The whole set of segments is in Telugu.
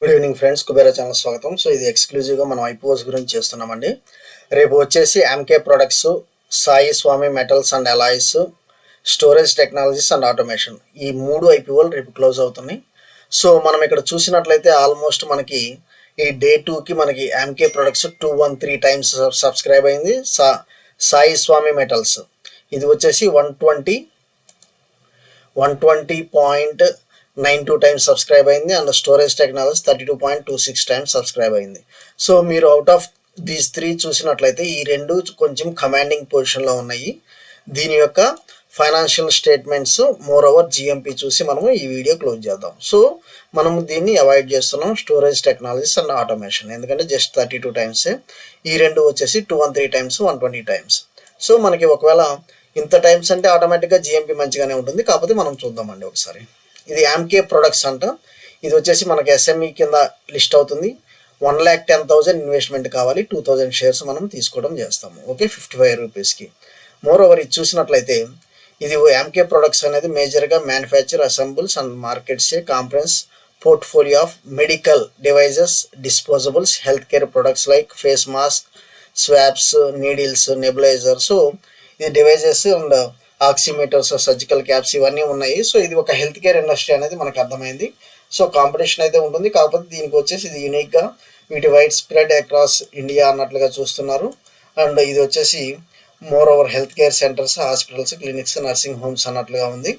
Good evening friends, Kubera channel స్వాగతం. సో ఇది ఎక్స్క్లూజివ్గా మనం ఐపీఓస్ గురించి చేస్తున్నామండి. రేపు వచ్చేసి MK products, Sai Swami metals and alloys, storage technologies and automation, ఈ 3 ఐపీఓలు రేపు క్లోజ్ అవుతున్నాయి. సో మనం ఇక్కడ చూసినట్లయితే ఆల్మోస్ట్ మనకి ఈ డే 2కి మనకి ఎంకే ప్రొడక్ట్స్ 213 టైమ్స్ సబ్స్క్రైబ్ అయింది. సాయి స్వామి మెటల్స్ ఇది వచ్చేసి 120.92 టైమ్స్ సబ్స్క్రైబ్ అయింది. And storage technology 32.26 times subscribe అయింది. సో మీరు అవుట్ ఆఫ్ దీస్ 3 చూసినట్లయితే ఈ 2 కొంచెం కమాండింగ్ పొజిషన్లో ఉన్నాయి. దీని యొక్క financial statements more over GMP చూసి మనము ఈ వీడియో క్లోజ్ చేద్దాం. సో మనము దీన్ని అవాయిడ్ చేస్తున్నాం, స్టోరేజ్ టెక్నాలజీస్ అండ్ ఆటోమేషన్, ఎందుకంటే జస్ట్ 32 టైమ్సే. ఈ 2 వచ్చేసి 213 టైమ్స్, 120 టైమ్స్. సో మనకి ఒకవేళ ఇంత టైమ్స్ అంటే ఆటోమేటిక్గా జిఎంపి మంచిగానే ఉంటుంది. కాకపోతే మనం చూద్దామండి ఒకసారి. ఇది ఎంకే ప్రొడక్ట్స్ అంట. ఇది వచ్చేసి మనకి ఎస్ఎంఈ కింద లిస్ట్ అవుతుంది. 1,10,000 ఇన్వెస్ట్మెంట్ కావాలి, 2,000 షేర్స్ మనం తీసుకోవడం చేస్తాము. ఓకే, 55 రూపీస్కి. మోర్ ఓవర్ ఇది చూసినట్లయితే ఇది ఎంకే ప్రొడక్ట్స్ అనేది మేజర్గా manufacture, assembles and markets a comprehensive portfolio of medical devices, disposables, health care products like face mask, swabs, needles, nebuliser. So ఇది devices and oximeters, surgical caps ఇవన్నీ ఉన్నాయి. సో ఇది ఒక హెల్త్ కేర్ ఇండస్ట్రీ అనేది మనకు అర్థమైంది. సో కాంపిటీషన్ అయితే ఉంటుంది. కాకపోతే దీనికి వచ్చేసి ఇది యూనిక్గా వీటి వైడ్ స్ప్రెడ్ అక్రాస్ ఇండియా అన్నట్లుగా చూస్తున్నారు. అండ్ ఇది వచ్చేసి more over health care centres, hospitals, clinics, nursing homes అన్నట్లుగా ఉంది.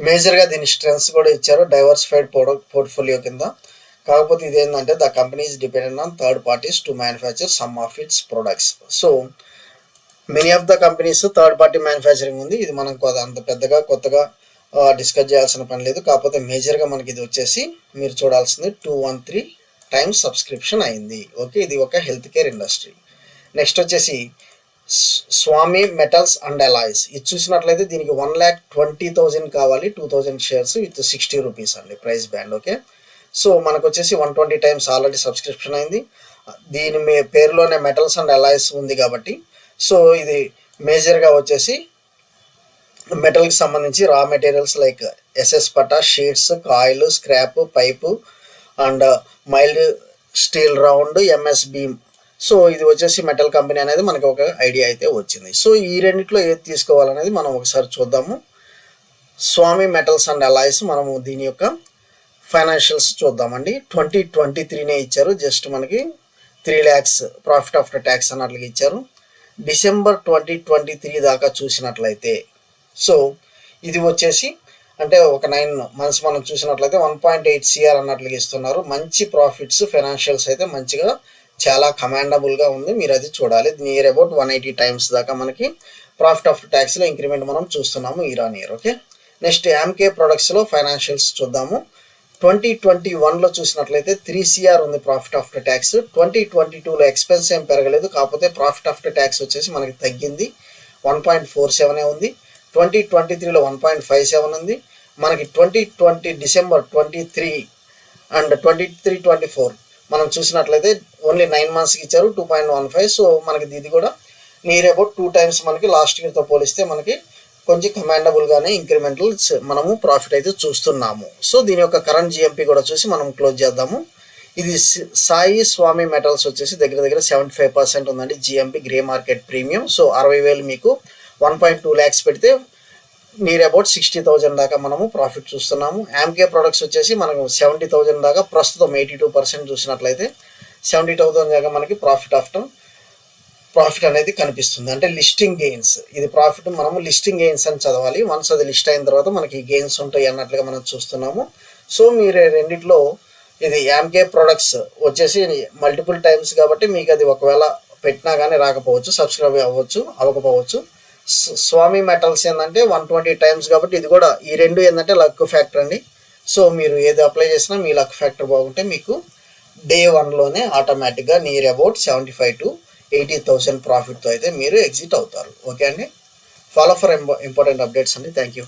మేజర్గా దీని స్ట్రెంగ్స్ కూడా ఇచ్చారు డైవర్సిఫైడ్ పోర్ట్ఫోలియో కింద. కాకపోతే ఇదేంటంటే the company is dependent on third parties to manufacture some of it's products. So many of the companies third party manufacturing ఉంది. ఇది మనం అంత పెద్దగా కొత్తగా డిస్కస్ చేయాల్సిన పని లేదు. కాకపోతే మేజర్గా మనకి ఇది వచ్చేసి మీరు చూడాల్సింది 213 టైమ్స్ సబ్స్క్రిప్షన్ అయింది. ఓకే, ఇది ఒక హెల్త్ కేర్ ఇండస్ట్రీ. నెక్స్ట్ వచ్చేసి స్వామి మెటల్స్ అండ్ అలాయిస్. ఇది చూసినట్లయితే దీనికి 1,20,000 కావాలి, 2,000 షేర్స్ విత్ 60 రూపీస్ అండి ప్రైస్ బ్యాండ్. ఓకే, సో మనకు వచ్చేసి 120 టైమ్స్ ఆల్రెడీ సబ్స్క్రిప్షన్ అయింది. దీని పేరులోనే మెటల్స్ అండ్ అలాయిస్ ఉంది కాబట్టి సో ఇది మేజర్గా వచ్చేసి మెటల్కి సంబంధించి రా మెటీరియల్స్ లైక్ ఎస్ఎస్ పటా, sheets, coil, scrap, pipe and mild steel round, MS beam. So ఇది వచ్చేసి మెటల్ కంపెనీ అనేది మనకి ఒక ఐడియా అయితే వచ్చింది. సో ఈ రెండిట్లో ఏది తీసుకోవాలనేది మనం ఒకసారి చూద్దాము. స్వామి మెటల్స్ అండ్ అలాయిస్ మనము దీని యొక్క ఫైనాన్షియల్స్ చూద్దామండి. 2023 ఇచ్చారు, జస్ట్ మనకి 3 lakhs ప్రాఫిట్ ఆఫ్టర్ ట్యాక్స్ అన్నట్లుగా ఇచ్చారు. డిసెంబర్ 2023 దాకా చూసినట్లయితే సో ఇది వచ్చేసి అంటే ఒక 9 months మనం చూసినట్లయితే 1.8 CR అన్నట్లుగా ఇస్తున్నారు. మంచి ప్రాఫిట్స్, ఫైనాన్షియల్స్ అయితే మంచిగా చాలా కమాండబుల్గా ఉంది. మీరు అది చూడాలి. నియర్ అబౌట్ 180 టైమ్స్ దాకా మనకి ప్రాఫిట్ ఆఫ్టర్ ట్యాక్స్లో ఇంక్రిమెంట్ మనం చూస్తున్నాము year on year. Okay, next MK ప్రొడక్ట్స్లో ఫైనాన్షియల్స్ చూద్దాము. 2021లో చూసినట్లయితే 3 CR ఉంది ప్రాఫిట్ ఆఫ్టర్ ట్యాక్స్. 2022లో ఎక్స్పెన్స్ ఏం పెరగలేదు, కాకపోతే ప్రాఫిట్ ఆఫ్టర్ ట్యాక్స్ వచ్చేసి మనకి తగ్గింది, 1.47 ఉంది. 2023లో 1.57 ఉంది. మనకి 2020 డిసెంబర్ 23 అండ్ 23-24 మనం చూసినట్లయితే ఓన్లీ 9 monthsకి ఇచ్చారు, 2.15. సో మనకి ఇది కూడా నియర్ అబౌట్ 2 times మనకి లాస్ట్ ఇయర్తో పోలిస్తే మనకి కొంచెం కమాండబుల్గానే ఇంక్రిమెంటల్ మనము ప్రాఫిట్ అయితే చూస్తున్నాము. సో దీని యొక్క కరెంట్ జిఎంపి కూడా చూసి మనం క్లోజ్ చేద్దాము. ఇది సాయి స్వామి మెటల్స్ వచ్చేసి దగ్గర దగ్గర 75% ఉందండి GMP, grey market premium. So 60,000 మీకు 1.2 lakhs పెడితే నియర్ అబౌట్ 60,000 దాకా మనము ప్రాఫిట్ చూస్తున్నాము. ఎంకే ప్రొడక్ట్స్ వచ్చేసి మనకు 70,000 దాకా ప్రస్తుతం 82% చూసినట్లయితే 70,000 దాకా మనకి ప్రాఫిట్ అనేది కనిపిస్తుంది. అంటే లిస్టింగ్ గెయిన్స్, ఇది ప్రాఫిట్ మనము లిస్టింగ్ గెయిన్స్ అని చదవాలి. వన్స్ అది లిస్ట్ అయిన తర్వాత మనకి గెయిన్స్ ఉంటాయి అన్నట్లుగా మనం చూస్తున్నాము. సో మీరు రెండిట్లో ఇది ఎంకే ప్రొడక్ట్స్ వచ్చేసి మల్టిపుల్ టైమ్స్ కాబట్టి మీకు అది ఒకవేళ పెట్టినా కానీ రాకపోవచ్చు, సబ్స్క్రైబ్ అవ్వకపోవచ్చు. స్వామి మెటల్స్ ఏంటంటే 120 టైమ్స్ కాబట్టి ఇది కూడా ఈ 2 ఏంటంటే లక్ ఫ్యాక్టర్ అండి. సో మీరు ఏది అప్లై చేసినా మీ లక్ ఫ్యాక్టర్ బాగుంటే మీకు డే 1లోనే ఆటోమేటిక్గా నియర్ అబౌట్ 75,000 to 80,000 ప్రాఫిట్తో అయితే మీరు ఎగ్జిట్ అవుతారు. ఓకే అండి, ఫాలో ఫర్ ఇంపార్టెంట్ అప్డేట్స్ అండి. Thank you.